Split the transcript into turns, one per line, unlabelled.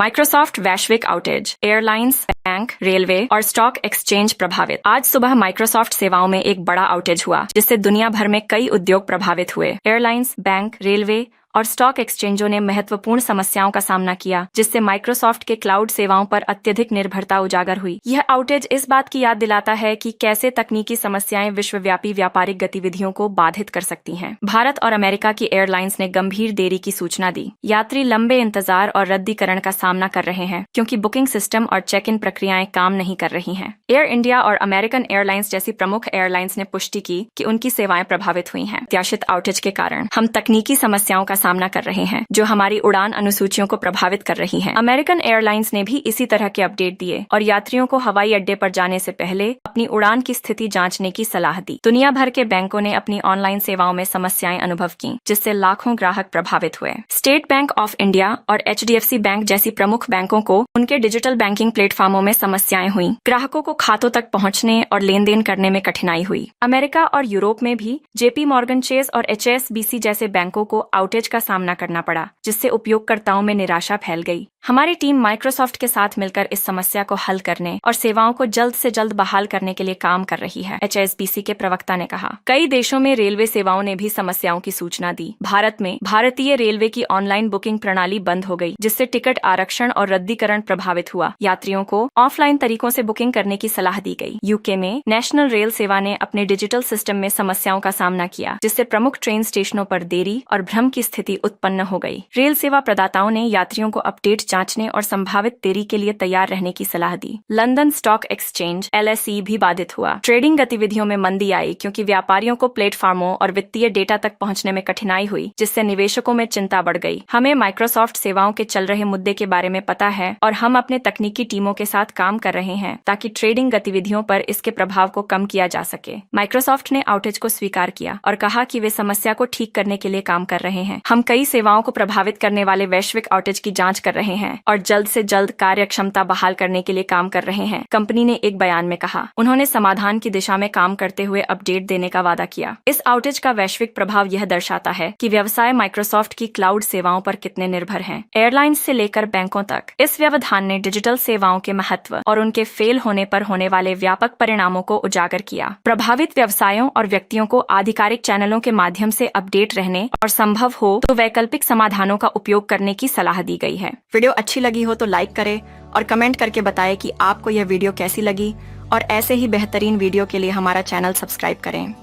Microsoft वैश्विक outage, airlines, bank, railway और stock exchange प्रभावित। आज सुबह माइक्रोसॉफ्ट सेवाओं में एक बड़ा आउटेज हुआ, जिससे दुनिया भर में कई उद्योग प्रभावित हुए। एयरलाइंस, बैंक, रेलवे और स्टॉक एक्सचेंजों ने महत्वपूर्ण समस्याओं का सामना किया, जिससे माइक्रोसॉफ्ट के क्लाउड सेवाओं पर अत्यधिक निर्भरता उजागर हुई। यह आउटेज इस बात की याद दिलाता है कि कैसे तकनीकी समस्याएं विश्वव्यापी व्यापारिक गतिविधियों को बाधित कर सकती हैं। भारत और अमेरिका की एयरलाइंस ने गंभीर देरी की सूचना दी। यात्री लंबे इंतजार और रद्दीकरण का सामना कर रहे हैं, क्योंकि बुकिंग सिस्टम और चेक इन प्रक्रियाएं काम नहीं कर रही हैं। एयर इंडिया और अमेरिकन एयरलाइंस जैसी प्रमुख एयरलाइंस ने पुष्टि की कि उनकी सेवाएं प्रभावित हुई हैं। प्रत्याशित आउटेज के कारण हम तकनीकी समस्याओं का सामना कर रहे हैं, जो हमारी उड़ान अनुसूचियों को प्रभावित कर रही हैं। अमेरिकन एयरलाइंस ने भी इसी तरह के अपडेट दिए और यात्रियों को हवाई अड्डे पर जाने से पहले अपनी उड़ान की स्थिति जांचने की सलाह दी। दुनिया भर के बैंकों ने अपनी ऑनलाइन सेवाओं में समस्याएं अनुभव की, जिससे लाखों ग्राहक प्रभावित हुए। स्टेट बैंक ऑफ इंडिया और HDFC बैंक जैसी प्रमुख बैंकों को उनके डिजिटल बैंकिंग प्लेटफॉर्मों में समस्याएं हुई। ग्राहकों को खातों तक पहुंचने और लेन देन करने में कठिनाई हुई। अमेरिका और यूरोप में भी JP Morgan Chase और HSBC जैसे बैंकों को आउटेज का सामना करना पड़ा, जिससे उपयोगकर्ताओं में निराशा फैल गई। हमारी टीम माइक्रोसॉफ्ट के साथ मिलकर इस समस्या को हल करने और सेवाओं को जल्द से जल्द बहाल करने के लिए काम कर रही है, HSBC के प्रवक्ता ने कहा। कई देशों में रेलवे सेवाओं ने भी समस्याओं की सूचना दी। भारत में भारतीय रेलवे की ऑनलाइन बुकिंग प्रणाली बंद हो गई, जिससे टिकट आरक्षण और रद्दीकरण प्रभावित हुआ। यात्रियों को ऑफलाइन तरीकों से बुकिंग करने की सलाह दी गई। UK में नेशनल रेल सेवा ने अपने डिजिटल सिस्टम में समस्याओं का सामना किया, जिससे प्रमुख ट्रेन स्टेशनों पर देरी और भ्रम की स्थिति उत्पन्न हो गई। रेल सेवा प्रदाताओं ने यात्रियों को अपडेट जांचने और संभावित देरी के लिए तैयार रहने की सलाह दी। लंदन स्टॉक एक्सचेंज LSE भी बाधित हुआ। ट्रेडिंग गतिविधियों में मंदी आई, क्योंकि व्यापारियों को प्लेटफॉर्मों और वित्तीय डेटा तक पहुंचने में कठिनाई हुई, जिससे निवेशकों में चिंता बढ़ गई। हमें माइक्रोसॉफ्ट सेवाओं के चल रहे मुद्दे के बारे में पता है और हम अपने तकनीकी टीमों के साथ काम कर रहे हैं, ताकि ट्रेडिंग गतिविधियों पर इसके प्रभाव को कम किया जा सके। माइक्रोसॉफ्ट ने आउटेज को स्वीकार किया और कहा कि वे समस्या को ठीक करने के लिए काम कर रहे हैं। हम कई सेवाओं को प्रभावित करने वाले वैश्विक आउटेज की जांच कर रहे हैं और जल्द से जल्द कार्यक्षमता बहाल करने के लिए काम कर रहे हैं, कंपनी ने एक बयान में कहा। उन्होंने समाधान की दिशा में काम करते हुए अपडेट देने का वादा किया। इस आउटेज का वैश्विक प्रभाव यह दर्शाता है कि व्यवसाय माइक्रोसॉफ्ट की क्लाउड सेवाओं पर कितने निर्भर हैं। एयरलाइंस से लेकर बैंकों तक, इस व्यवधान ने डिजिटल सेवाओं के महत्व और उनके फेल होने पर होने वाले व्यापक परिणामों को उजागर किया। प्रभावित व्यवसायों और व्यक्तियों को आधिकारिक चैनलों के माध्यम से अपडेट रहने और संभव हो तो वैकल्पिक समाधानों का उपयोग करने की सलाह दी गई है। वीडियो अच्छी लगी हो तो लाइक करें और कमेंट करके बताएं कि आपको यह वीडियो कैसी लगी, और ऐसे ही बेहतरीन वीडियो के लिए हमारा चैनल सब्सक्राइब करें।